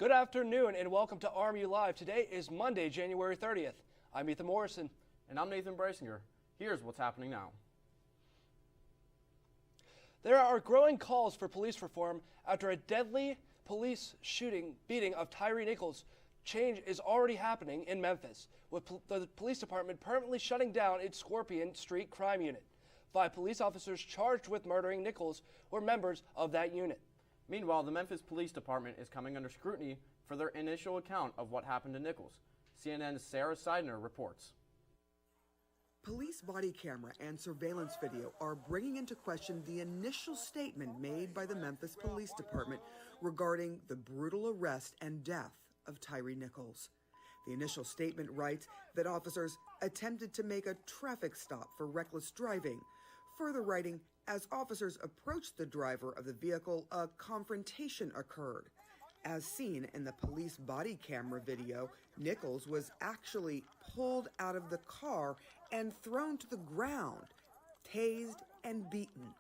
Good afternoon and welcome to RMU Live. Today is Monday, January 30th. I'm Ethan Morrison. And I'm Nathan Brasinger. Here's what's happening now. There are growing calls for police reform after a deadly police beating of Tyree Nichols. Change is already happening in Memphis, with the police department permanently shutting down its Scorpion Street crime unit. 5 police officers charged with murdering Nichols were members of that unit. Meanwhile, the Memphis Police Department is coming under scrutiny for their initial account of what happened to Nichols. CNN's Sarah Seidner reports. Police body camera and surveillance video are bringing into question the initial statement made by the Memphis Police Department regarding the brutal arrest and death of Tyree Nichols. The initial statement writes that officers attempted to make a traffic stop for reckless driving, further writing, as officers approached the driver of the vehicle, a confrontation occurred. As seen in the police body camera video, Nichols was actually pulled out of the car and thrown to the ground, tased and beaten.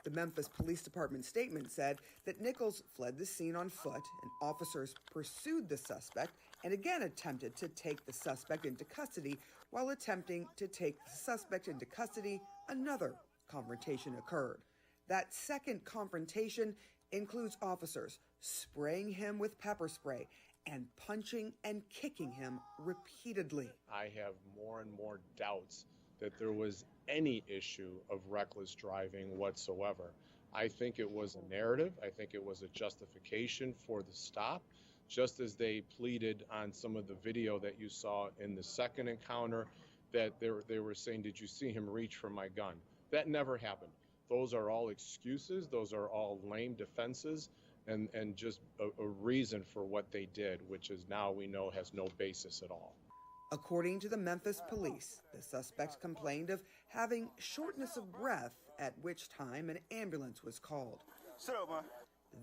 The Memphis Police Department statement said that Nichols fled the scene on foot and officers pursued the suspect and again attempted to take the suspect into custody. While attempting to take the suspect into custody, another confrontation occurred. That second confrontation includes officers spraying him with pepper spray and punching and kicking him repeatedly. I have more and more doubts that there was any issue of reckless driving whatsoever. I think it was a narrative. I think it was a justification for the stop, just as they pleaded on some of the video that you saw in the second encounter that they were saying, did you see him reach for my gun? That never happened. Those are all excuses. Those are all lame defenses and just a reason for what they did, which is now we know has no basis at all. According to the Memphis police, the suspect complained of having shortness of breath, at which time an ambulance was called. The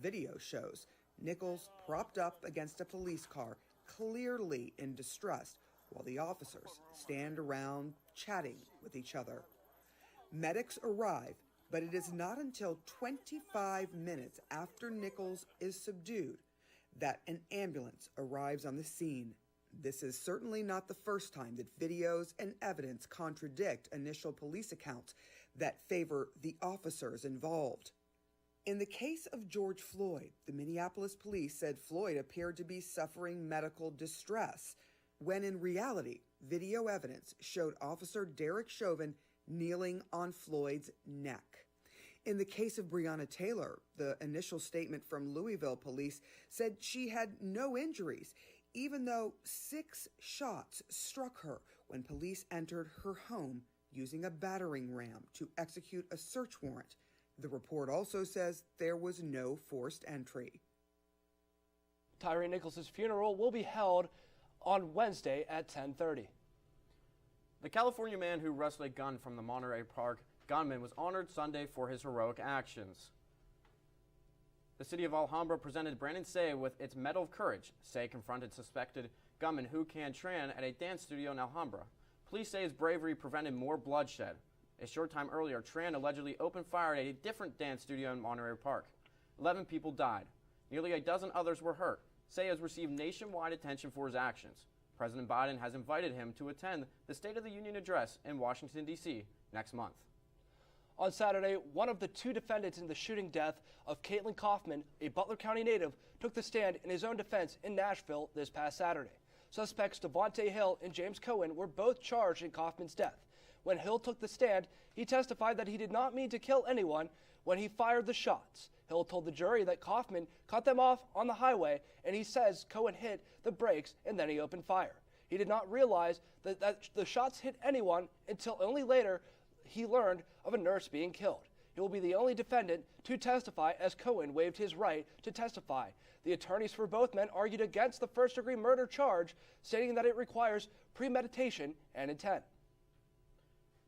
video shows Nichols propped up against a police car, clearly in distress, while the officers stand around chatting with each other. Medics arrive, but it is not until 25 minutes after Nichols is subdued that an ambulance arrives on the scene. This is certainly not the first time that videos and evidence contradict initial police accounts that favor the officers involved. In the case of George Floyd, the Minneapolis police said Floyd appeared to be suffering medical distress, when in reality, video evidence showed Officer Derek Chauvin kneeling on Floyd's neck. In the case of Breonna Taylor, the initial statement from Louisville police said she had no injuries, even though 6 shots struck her when police entered her home using a battering ram to execute a search warrant. The report also says there was no forced entry. Tyree Nichols' funeral will be held on Wednesday at 10:30. The California man who wrestled a gun from the Monterey Park gunman was honored Sunday for his heroic actions. The city of Alhambra presented Brandon Say with its Medal of Courage. Say confronted suspected gunman Hu Can Tran at a dance studio in Alhambra. Police say his bravery prevented more bloodshed. A short time earlier, Tran allegedly opened fire at a different dance studio in Monterey Park. 11 people died. Nearly a dozen others were hurt. Say has received nationwide attention for his actions. President Biden has invited him to attend the State of the Union address in Washington, D.C. next month. On Saturday, one of the 2 defendants in the shooting death of Caitlin Kaufman, a Butler County native, took the stand in his own defense in Nashville this past Saturday. Suspects Devontae Hill and James Cohen were both charged in Kaufman's death. When Hill took the stand, he testified that he did not mean to kill anyone when he fired the shots. Hill told the jury that Kaufman cut them off on the highway, and he says Cohen hit the brakes and then he opened fire. He did not realize that the shots hit anyone until only later he learned of a nurse being killed. He will be the only defendant to testify, as Cohen waived his right to testify. The attorneys for both men argued against the first-degree murder charge, stating that it requires premeditation and intent.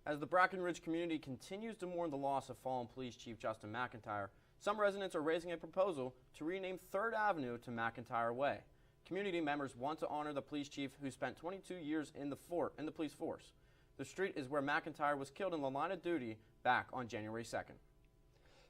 As the Brackenridge community continues to mourn the loss of fallen Police Chief Justin McIntyre, some residents are raising a proposal to rename 3rd Avenue to McIntyre Way. Community members want to honor the police chief who spent 22 years in the police force. The street is where McIntyre was killed in the line of duty back on January 2nd.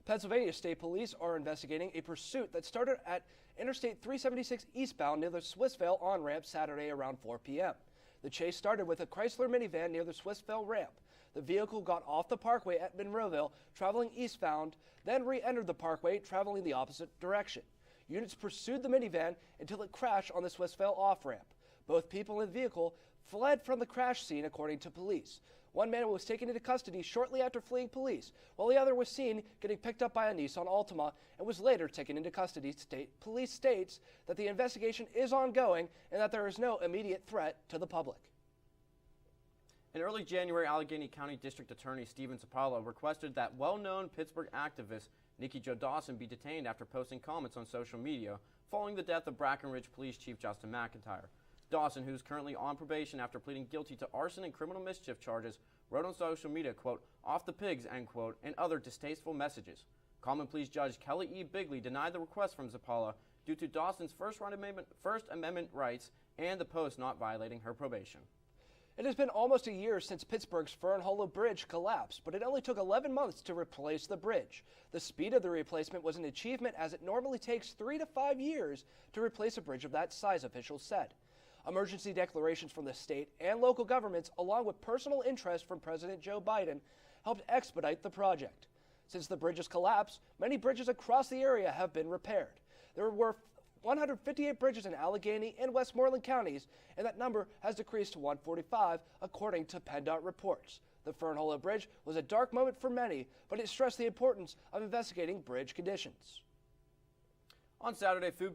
Pennsylvania State Police are investigating a pursuit that started at Interstate 376 eastbound near the Swissvale on-ramp Saturday around 4 p.m. The chase started with a Chrysler minivan near the Swissvale ramp. The vehicle got off the parkway at Monroeville, traveling eastbound, then re-entered the parkway, traveling the opposite direction. Units pursued the minivan until it crashed on the Swissvale off-ramp. Both people in the vehicle fled from the crash scene, according to police. One man was taken into custody shortly after fleeing police, while the other was seen getting picked up by a Nissan Altima and was later taken into custody. Police states that the investigation is ongoing and that there is no immediate threat to the public. In early January, Allegheny County District Attorney Stephen Zapala requested that well-known Pittsburgh activist Nikki Jo Dawson be detained after posting comments on social media following the death of Brackenridge Police Chief Justin McIntyre. Dawson, who's currently on probation after pleading guilty to arson and criminal mischief charges, wrote on social media, quote, "off the pigs," end quote, and other distasteful messages. Common Pleas Judge Kelly E. Bigley denied the request from Zapala due to Dawson's First Amendment rights and the post not violating her probation. It has been almost a year since Pittsburgh's Fern Hollow Bridge collapsed, but it only took 11 months to replace the bridge. The speed of the replacement was an achievement, as it normally takes 3 to 5 years to replace a bridge of that size, officials said. Emergency declarations from the state and local governments, along with personal interest from President Joe Biden, helped expedite the project. Since the bridge's collapse, many bridges across the area have been repaired. There were 158 bridges in Allegheny and Westmoreland counties, and that number has decreased to 145, according to PennDOT reports. The Fern Hollow Bridge was a dark moment for many, but it stressed the importance of investigating bridge conditions. On Saturday, food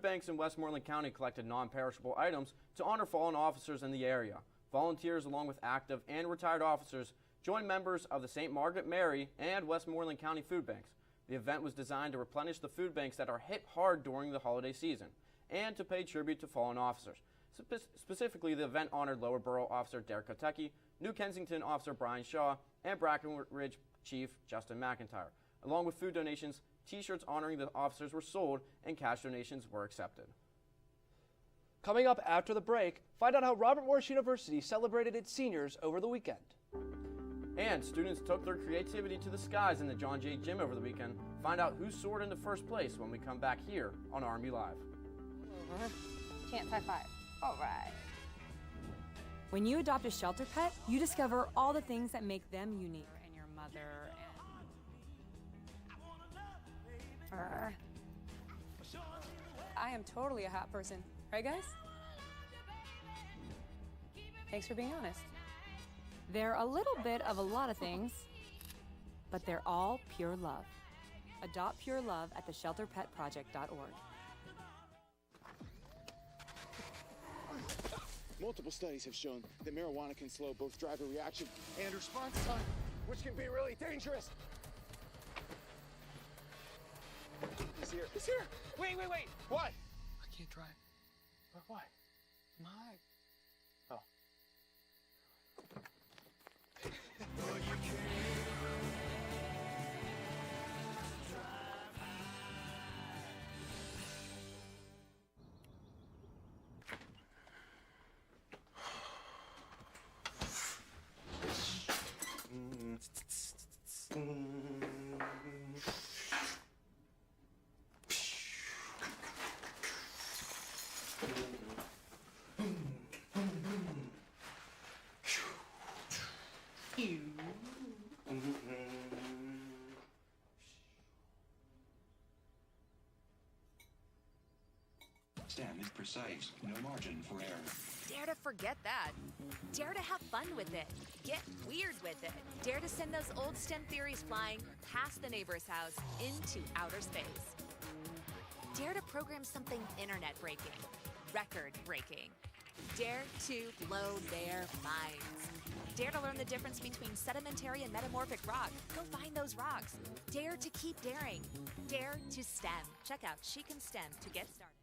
banks in Westmoreland County collected non-perishable items to honor fallen officers in the area. Volunteers, along with active and retired officers, joined members of the St. Margaret Mary and Westmoreland County food banks. The event was designed to replenish the food banks that are hit hard during the holiday season and to pay tribute to fallen officers. Specifically, the event honored Lower Borough Officer Derek Kotecki, New Kensington Officer Brian Shaw, and Brackenridge Chief Justin McIntyre. Along with food donations, T-shirts honoring the officers were sold and cash donations were accepted. Coming up after the break, find out how Robert Morris University celebrated its seniors over the weekend. And students took their creativity to the skies in the John Jay Gym over the weekend. Find out who soared into first place when we come back here on RMU Live. Chance high five. All right. When you adopt a shelter pet, you discover all the things that make them unique. And your mother and... I am totally a hot person. Right, guys? Thanks for being honest. They're a little bit of a lot of things, but they're all pure love. Adopt pure love at theshelterpetproject.org. Multiple studies have shown that marijuana can slow both driver reaction and response time, which can be really dangerous. He's here. He's here. Wait. What? I can't drive. Why? My. Oh. Stem is precise, no margin for error. Dare to forget that. Dare to have fun with it. Get weird with it. Dare to send those old STEM theories flying past the neighbor's house into outer space. Dare to program something internet-breaking, record-breaking. Dare to blow their minds. Dare to learn the difference between sedimentary and metamorphic rock. Go find those rocks. Dare to keep daring. Dare to STEM. Check out She Can STEM to get started.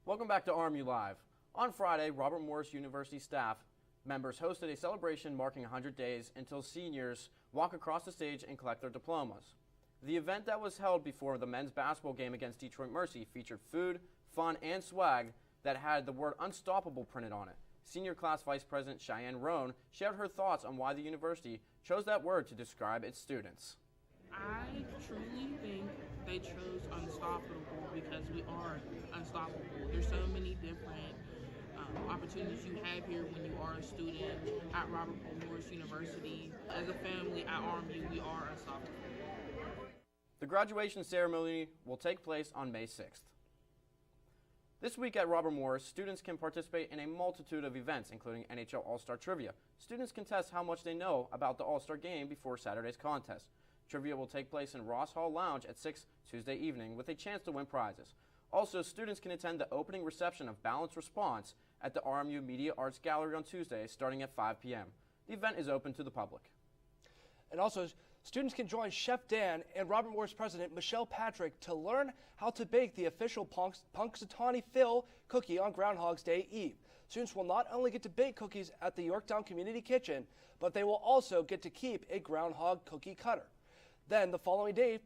Welcome back to RMU Live. On Friday, Robert Morris University staff members hosted a celebration marking 100 days until seniors walk across the stage and collect their diplomas. The event that was held before the men's basketball game against Detroit Mercy featured food, fun, and swag that had the word unstoppable printed on it. Senior class Vice President Cheyenne Roan shared her thoughts on why the university chose that word to describe its students. I truly think they chose unstoppable because we are unstoppable. There's so many different opportunities you have here when you are a student at Robert Morris University. As a family at RMU, we are unstoppable. The graduation ceremony will take place on May 6th. This week at Robert Morris, students can participate in a multitude of events, including NHL All-Star Trivia. Students can test how much they know about the All-Star Game before Saturday's contest. Trivia will take place in Ross Hall Lounge at 6 Tuesday evening with a chance to win prizes. Also, students can attend the opening reception of Balanced Response at the RMU Media Arts Gallery on Tuesday starting at 5 p.m. The event is open to the public. And also, students can join Chef Dan and Robert Morris President Michelle Patrick to learn how to bake the official Punxsutawney Phil cookie on Groundhog's Day Eve. Students will not only get to bake cookies at the Yorktown Community Kitchen, but they will also get to keep a groundhog cookie cutter. Then, the following day,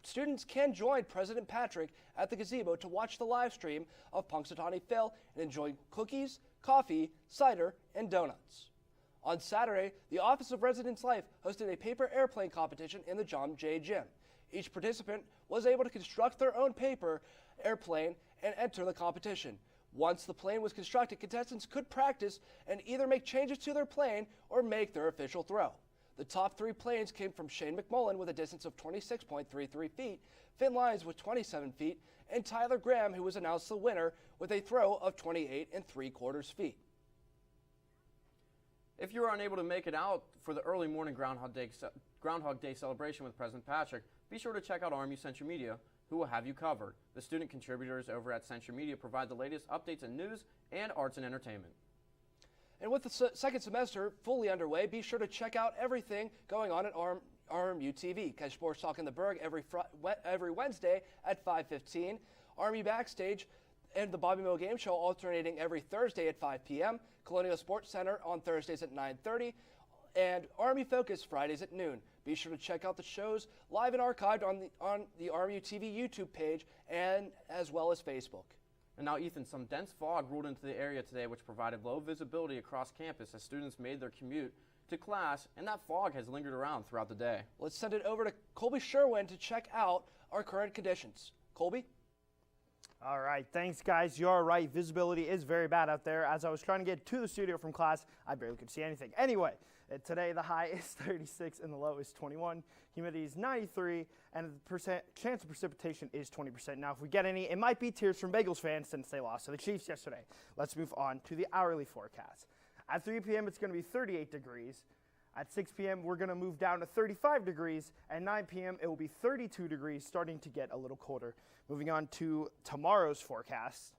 students can join President Patrick at the gazebo to watch the live stream of Punxsutawney Phil and enjoy cookies, coffee, cider, and donuts. On Saturday, the Office of Residence Life hosted a paper airplane competition in the John Jay Gym. Each participant was able to construct their own paper airplane and enter the competition. Once the plane was constructed, contestants could practice and either make changes to their plane or make their official throw. The top 3 planes came from Shane McMullen with a distance of 26.33 feet, Finn Lyons with 27 feet, and Tyler Graham, who was announced the winner, with a throw of 28.75 feet. If you are unable to make it out for the early morning Groundhog Day celebration with President Patrick, be sure to check out RMU Central Media, who will have you covered. The student contributors over at Central Media provide the latest updates in news and arts and entertainment. And with the second semester fully underway, be sure to check out everything going on at RMU-TV. Catch Sports Talk in the Berg every Wednesday at 5:15. RMU Backstage and the Bobby Mill Game Show alternating every Thursday at 5 p.m. Colonial Sports Center on Thursdays at 9:30. And RMU Focus Fridays at noon. Be sure to check out the shows live and archived on the RMU-TV YouTube page and as well as Facebook. And now, Ethan, some dense fog rolled into the area today, which provided low visibility across campus as students made their commute to class, and that fog has lingered around throughout the day. Let's send it over to Colby Sherwin to check out our current conditions. Colby? All right, thanks, guys. You're right. Visibility is very bad out there. As I was trying to get to the studio from class, I barely could see anything. Anyway, today the high is 36 and the low is 21. Humidity is 93, and the chance of precipitation is 20%. Now, if we get any, it might be tears from Bagels fans since they lost to the Chiefs yesterday. Let's move on to the hourly forecast. At 3 p.m., it's going to be 38 degrees. At 6 p.m., we're going to move down to 35 degrees. At 9 p.m., it will be 32 degrees, starting to get a little colder. Moving on to tomorrow's forecast.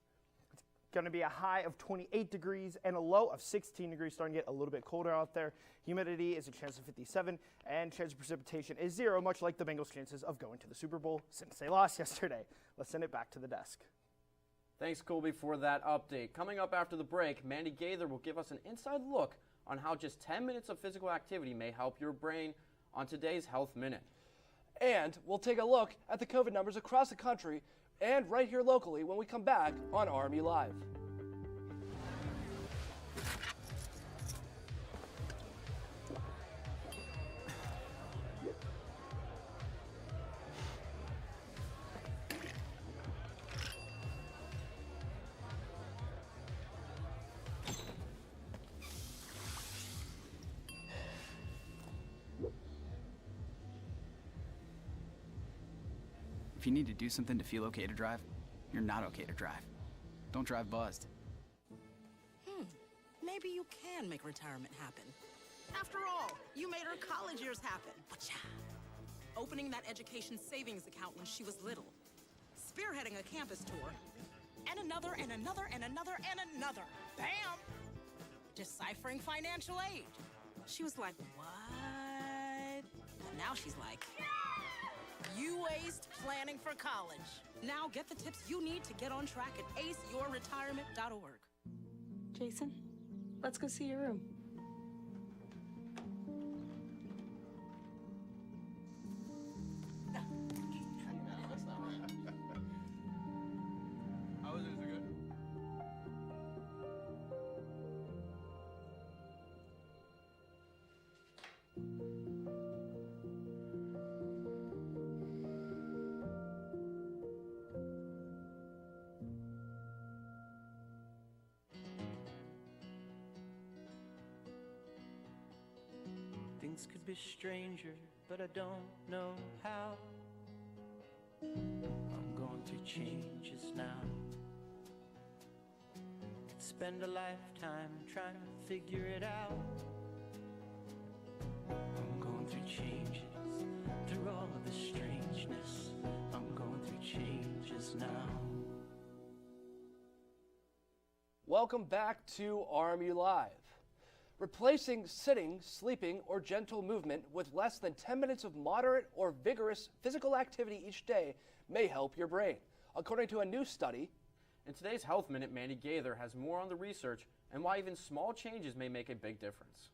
It's going to be a high of 28 degrees and a low of 16 degrees, starting to get a little bit colder out there. Humidity is a chance of 57, and chance of precipitation is 0, much like the Bengals' chances of going to the Super Bowl since they lost yesterday. Let's send it back to the desk. Thanks, Colby, for that update. Coming up after the break, Mandy Gaither will give us an inside look on how just 10 minutes of physical activity may help your brain on today's Health Minute. And we'll take a look at the COVID numbers across the country and right here locally when we come back on RMU Live. If you need to do something to feel okay to drive, you're not okay to drive. Don't drive buzzed. Maybe you can make retirement happen. After all, you made her college years happen. Opening that education savings account when she was little. Spearheading a campus tour. And another, and another, and another, and another. Bam! Deciphering financial aid. She was like, what? And now she's like, you aced planning for college. Now get the tips you need to get on track at aceyourretirement.org. Jason, let's go see your room. things could be stranger, but I don't know how. I'm going through changes now. Could spend a lifetime trying to figure it out. I'm going through changes, through all of the strangeness. I'm going through changes now. Welcome back to RMU Live. Replacing sitting, sleeping, or gentle movement with less than 10 minutes of moderate or vigorous physical activity each day may help your brain, according to a new study. In today's Health Minute, Mandy Gaither has more on the research and why even small changes may make a big difference.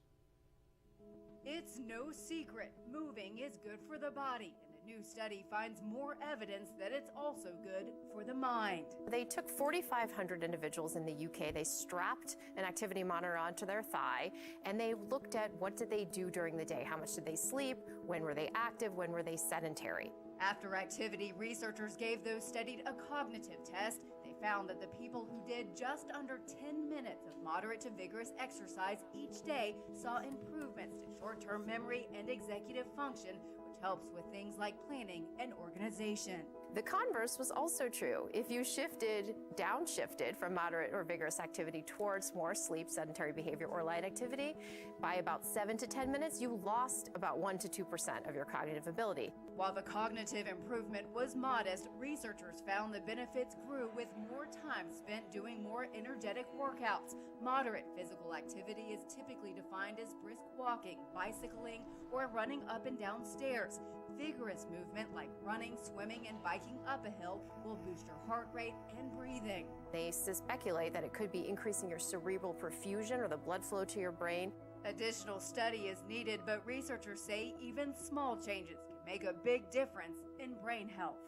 It's no secret, moving is good for the body, and a new study finds more evidence that it's also good for the mind. They took 4,500 individuals in the UK, they strapped an activity monitor onto their thigh, and they looked at what did they do during the day, how much did they sleep, when were they active, when were they sedentary. After activity, researchers gave those studied a cognitive test. They found that the people who did just under 10 minutes of moderate to vigorous exercise each day saw improvements to short-term memory and executive function, which helps with things like planning and organization. The converse was also true. If you downshifted from moderate or vigorous activity towards more sleep, sedentary behavior, or light activity, by about 7 to 10 minutes, you lost about 1 to 2% of your cognitive ability. While the cognitive improvement was modest, researchers found the benefits grew with more time spent doing more energetic workouts. Moderate physical activity is typically defined as brisk walking, bicycling, or running up and down stairs. Vigorous movement like running, swimming, and biking up a hill will boost your heart rate and breathing. They speculate that it could be increasing your cerebral perfusion or the blood flow to your brain. Additional study is needed, but researchers say even small changes can make a big difference in brain health.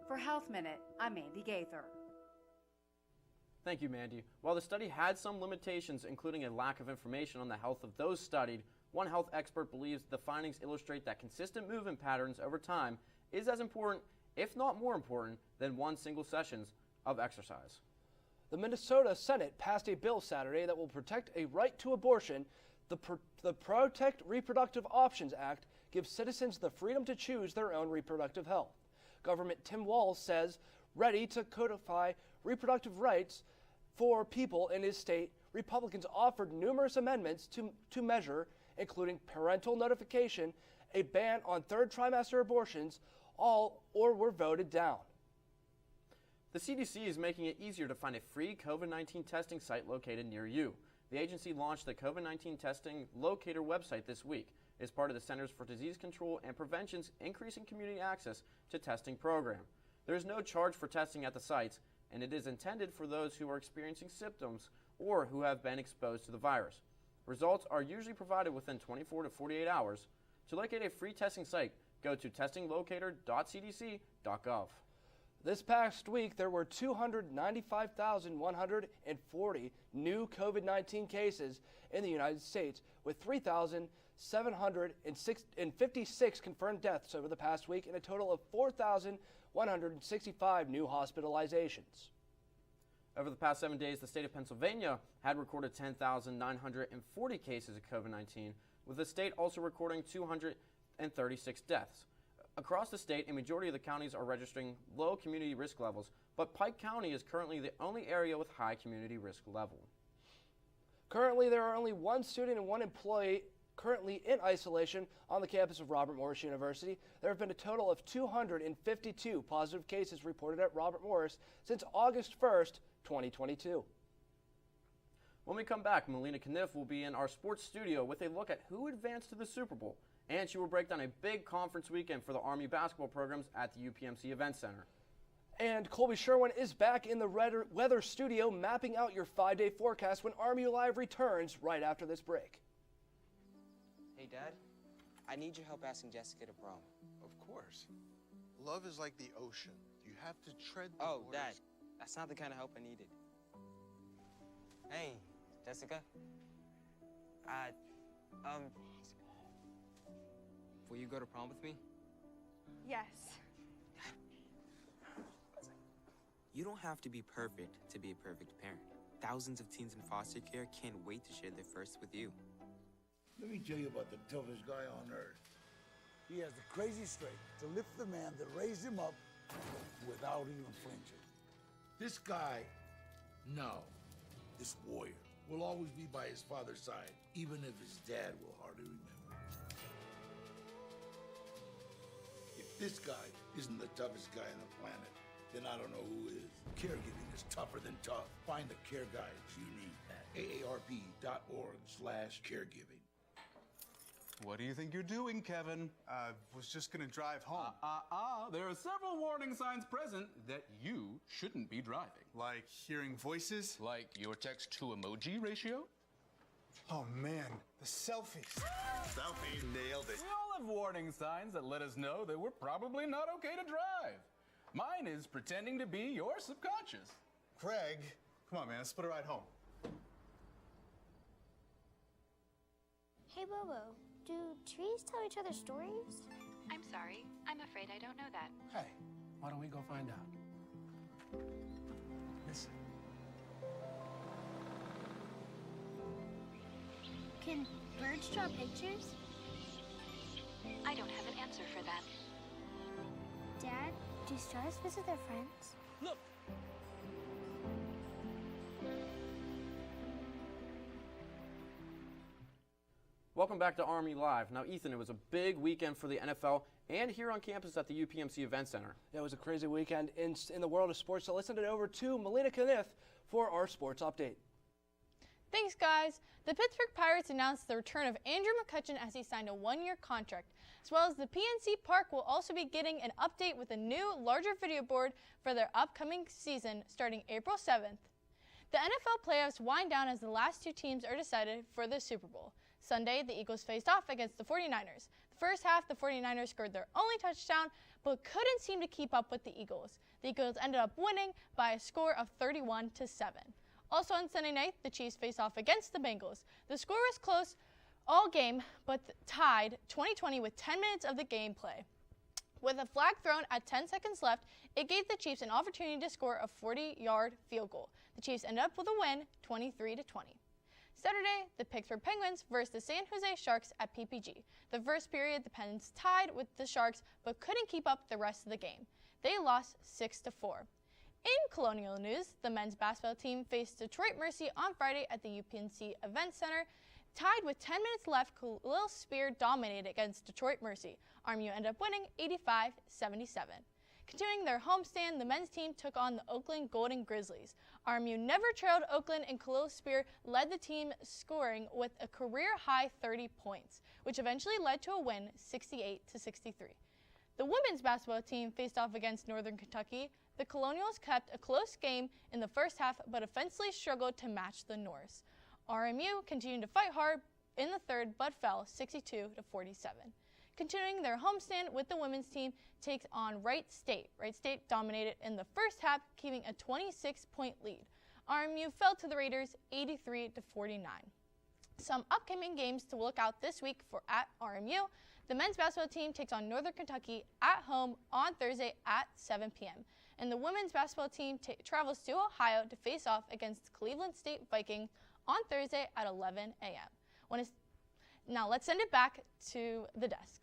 For Health Minute, I'm Mandy Gaither. Thank you, Mandy. While the study had some limitations, including a lack of information on the health of those studied, one health expert believes the findings illustrate that consistent movement patterns over time is as important, if not more important, than one single session of exercise. The Minnesota Senate passed a bill Saturday that will protect a right to abortion. The Protect Reproductive Options Act gives citizens the freedom to choose their own reproductive health. Government Tim Walz says ready to codify reproductive rights for people in his state. Republicans offered numerous amendments to measure, including parental notification, a ban on third trimester abortions, all or were voted down. The CDC is making it easier to find a free COVID-19 testing site located near you. The agency launched the COVID-19 Testing Locator website this week as part of the Centers for Disease Control and Prevention's Increasing Community Access to Testing program. There is no charge for testing at the sites, and it is intended for those who are experiencing symptoms or who have been exposed to the virus. Results are usually provided within 24 to 48 hours. To locate a free testing site, go to testinglocator.cdc.gov. This past week, there were 295,140 new COVID-19 cases in the United States, with 3,756 confirmed deaths over the past week and a total of 4,165 new hospitalizations. Over the past 7 days, the state of Pennsylvania had recorded 10,940 cases of COVID-19, with the state also recording 236 deaths. Across the state, a majority of the counties are registering low community risk levels, but Pike County is currently the only area with high community risk level. Currently, there are only one student and one employee currently in isolation on the campus of Robert Morris University. There have been a total of 252 positive cases reported at Robert Morris since August 1st, 2022. When we come back, Melina Kniff will be in our sports studio with a look at who advanced to the Super Bowl, and she will break down a big conference weekend for the RMU basketball programs at the UPMC Event Center. And Colby Sherwin is back in the weather studio mapping out your 5-day forecast when RMU Live returns right after this break. Hey, Dad, I need your help asking Jessica to prom. Of course. Love is like the ocean. You have to tread the waters. waters. Dad, that's not the kind of help I needed. Hey, Jessica. Will you go to prom with me? Yes. You don't have to be perfect to be a perfect parent. Thousands of teens in foster care can't wait to share their first with you. Let me tell you about the toughest guy on earth. He has the crazy strength to lift the man that raised him up without even flinching. This guy, no, this warrior, will always be by his father's side, even if his dad will hardly remember. If this guy isn't the toughest guy on the planet, then I don't know who is. Caregiving is tougher than tough. Find the care guides you need at aarp.org/caregiving. What do you think you're doing, Kevin? I was just gonna drive home. There are several warning signs present that you shouldn't be driving. Like hearing voices? Like your text-to-emoji ratio? Oh man, the selfies. Selfie, nailed it. We all have warning signs that let us know that we're probably not okay to drive. Mine is pretending to be your subconscious. Craig, come on man, let's split a ride home. Hey Bobo, do trees tell each other stories? I'm sorry. I'm afraid I don't know that. Hey, why don't we go find out? Listen. Can birds draw pictures? I don't have an answer for that. Dad, do stars visit their friends? Look! Welcome back to RMU Live. Now, Ethan, it was a big weekend for the NFL and here on campus at the UPMC Event Center. Yeah, it was a crazy weekend in the world of sports, so let's send it over to Melina Kniff for our sports update. Thanks, guys. The Pittsburgh Pirates announced the return of Andrew McCutchen as he signed a one-year contract, as well as the PNC Park will also be getting an update with a new, larger video board for their upcoming season starting April 7th. The NFL playoffs wind down as the last two teams are decided for the Super Bowl. Sunday, the Eagles faced off against the 49ers. The first half, the 49ers scored their only touchdown, but couldn't seem to keep up with the Eagles. The Eagles ended up winning by a score of 31-7. Also on Sunday night, the Chiefs faced off against the Bengals. The score was close all game, but tied 20-20 with 10 minutes of the gameplay. With a flag thrown at 10 seconds left, it gave the Chiefs an opportunity to score a 40-yard field goal. The Chiefs ended up with a win, 23-20. Saturday, the Pittsburgh Penguins versus the San Jose Sharks at PPG. The first period, the Pens tied with the Sharks, but couldn't keep up the rest of the game. They lost 6-4. In Colonial news, the men's basketball team faced Detroit Mercy on Friday at the UPNC Event Center. Tied with 10 minutes left, Khalil Spear dominated against Detroit Mercy. RMU ended up winning 85-77. Continuing their homestand, the men's team took on the Oakland Golden Grizzlies. RMU never trailed Oakland, and Khalil Spear led the team scoring with a career-high 30 points, which eventually led to a win 68-63. The women's basketball team faced off against Northern Kentucky. The Colonials kept a close game in the first half, but offensively struggled to match the Norse. RMU continued to fight hard in the third, but fell 62-47. Continuing their homestand with the women's team takes on Wright State. Wright State dominated in the first half, keeping a 26-point lead. RMU fell to the Raiders 83-49. Some upcoming games to look out this week for at RMU. The men's basketball team takes on Northern Kentucky at home on Thursday at 7 p.m. And the women's basketball team travels to Ohio to face off against Cleveland State Vikings on Thursday at 11 a.m. Now let's send it back to the desk.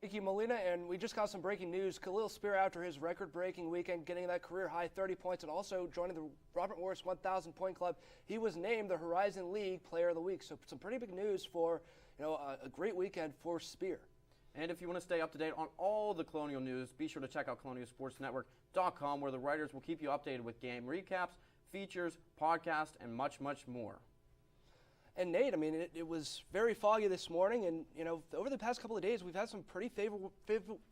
Thank you, Melina, and we just got some breaking news. Khalil Spear, after his record-breaking weekend, getting that career-high 30 points and also joining the Robert Morris 1,000-point club, he was named the Horizon League Player of the Week. So some pretty big news for a great weekend for Spear. And if you want to stay up to date on all the Colonial news, be sure to check out colonialsportsnetwork.com, where the writers will keep you updated with game recaps, features, podcasts, and much, much more. And Nate, I mean, it was very foggy this morning, and over the past couple of days, we've had some pretty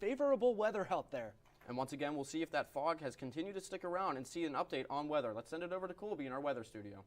favorable weather out there. And once again, we'll see if that fog has continued to stick around and see an update on weather. Let's send it over to Colby in our weather studio.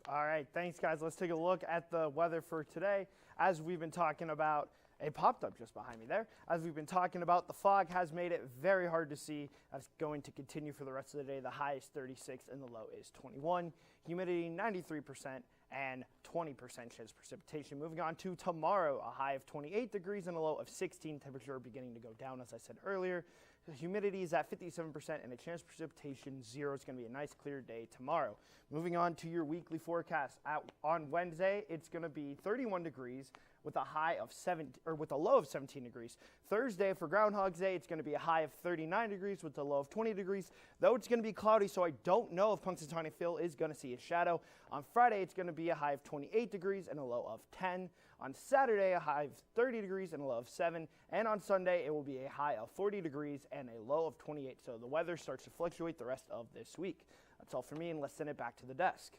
All right, thanks, guys. Let's take a look at the weather for today. As we've been talking about, it popped up just behind me there. As we've been talking about, the fog has made it very hard to see. That's going to continue for the rest of the day. The high is 36 and the low is 21. Humidity 93% and 20% chance of precipitation. Moving on to tomorrow, a high of 28 degrees and a low of 16. Temperature beginning to go down, as I said earlier. The humidity is at 57% and a chance of precipitation 0. It's going to be a nice clear day tomorrow. Moving on to your weekly forecast. On Wednesday, it's going to be 31 degrees with a low of 17 degrees. Thursday for Groundhog's Day, it's going to be a high of 39 degrees with a low of 20 degrees. Though it's going to be cloudy, so I don't know if Punxsutawney Phil is going to see a shadow. On Friday, it's going to be a high of 28 degrees and a low of 10. On Saturday, a high of 30 degrees and a low of 7. And on Sunday, it will be a high of 40 degrees and a low of 28. So the weather starts to fluctuate the rest of this week. That's all for me, and let's send it back to the desk.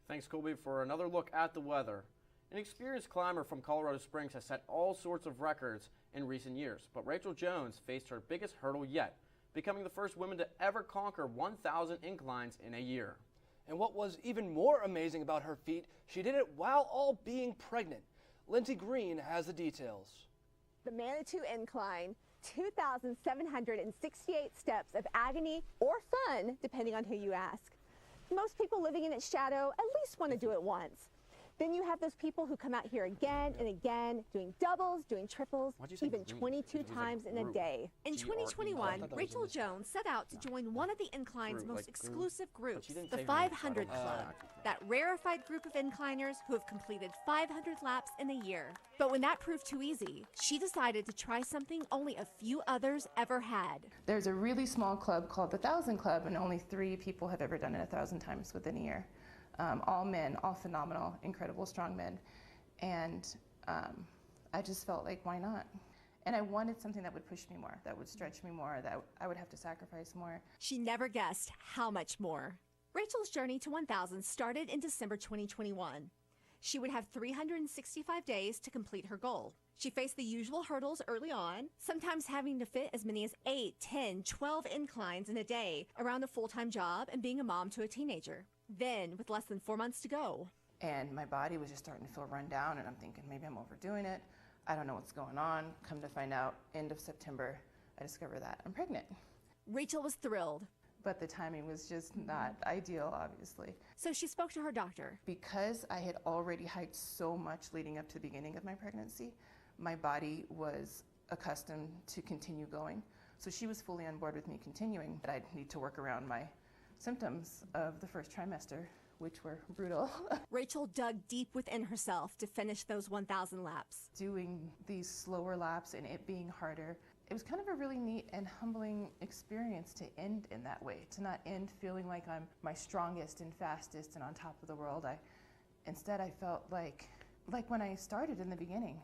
Thanks, Colby, for another look at the weather. An experienced climber from Colorado Springs has set all sorts of records in recent years, but Rachel Jones faced her biggest hurdle yet, becoming the first woman to ever conquer 1,000 inclines in a year. And what was even more amazing about her feat, she did it while all being pregnant. Lindsay Green has the details. The Manitou Incline, 2,768 steps of agony or fun, depending on who you ask. Most people living in its shadow at least want to do it once. Then you have those people who come out here again and again, doing doubles, doing triples, even 22 times in a day. In 2021, Rachel Jones set out to join one of the incline's most exclusive groups, the 500 Club, that rarefied group of incliners who have completed 500 laps in a year. But when that proved too easy, she decided to try something only a few others ever had. There's a really small club called the 1,000 Club, and only 3 people have ever done it 1,000 times within a year. All men, all phenomenal, incredible, strong men. And I just felt like, why not? And I wanted something that would push me more, that would stretch me more, that I would have to sacrifice more. She never guessed how much more. Rachel's journey to 1,000 started in December 2021. She would have 365 days to complete her goal. She faced the usual hurdles early on, sometimes having to fit as many as 8, 10, 12 inclines in a day around a full-time job and being a mom to a teenager. Then, with less than 4 months to go. And my body was just starting to feel run down, and I'm thinking maybe I'm overdoing it. I don't know what's going on. Come to find out, end of September, I discovered that I'm pregnant. Rachel was thrilled. But the timing was just not ideal, obviously. So she spoke to her doctor. Because I had already hiked so much leading up to the beginning of my pregnancy, my body was accustomed to continue going. So she was fully on board with me continuing, but I'd need to work around my symptoms of the first trimester, which were brutal. Rachel dug deep within herself to finish those 1,000 laps. Doing these slower laps and it being harder, it was kind of a really neat and humbling experience to end in that way, to not end feeling like I'm my strongest and fastest and on top of the world. Instead, I felt like when I started in the beginning.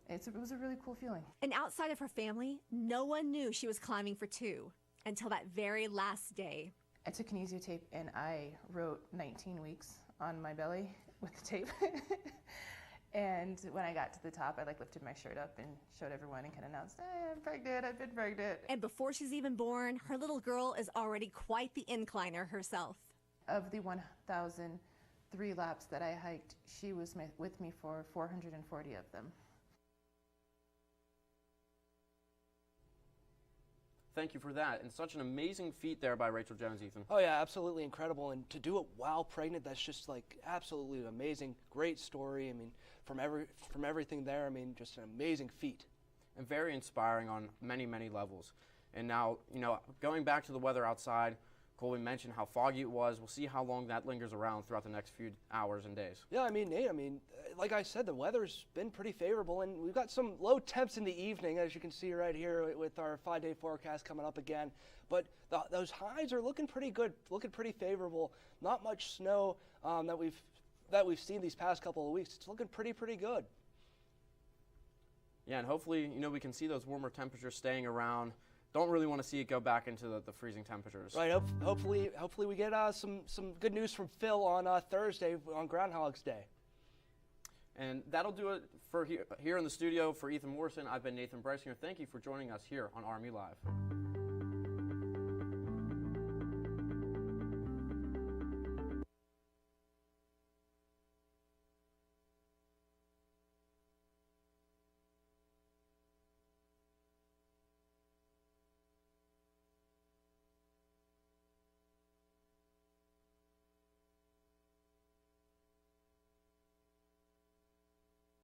It was a really cool feeling. And outside of her family, no one knew she was climbing for 2 until that very last day. I took kinesio tape and I wrote 19 weeks on my belly with the tape. And when I got to the top, I lifted my shirt up and showed everyone and kind of announced, hey, I'm pregnant, I've been pregnant. And before she's even born, her little girl is already quite the incliner herself. Of the 1,003 laps that I hiked, she was with me for 440 of them. Thank you for that. And such an amazing feat there by Rachel Jones, Ethan. Oh, yeah, absolutely incredible. And to do it while pregnant, that's just absolutely amazing. Great story. I mean, from everything there, I mean, just an amazing feat. And very inspiring on many, many levels. And now, going back to the weather outside, Colby mentioned how foggy it was. We'll see how long that lingers around throughout the next few hours and days. Yeah, I mean, Nate, like I said, the weather's been pretty favorable, and we've got some low temps in the evening, as you can see right here with our 5-day forecast coming up again. But those highs are looking pretty good, looking pretty favorable. Not much snow that we've seen these past couple of weeks. It's looking pretty good. Yeah, and hopefully, we can see those warmer temperatures staying around. Don't really want to see it go back into the freezing temperatures. Right. Hopefully we get some good news from Phil on Thursday on Groundhog's Day. And that'll do it for here in the studio. For Ethan Morrison, I've been Nathan Bryce here. Thank you for joining us here on RMU Live.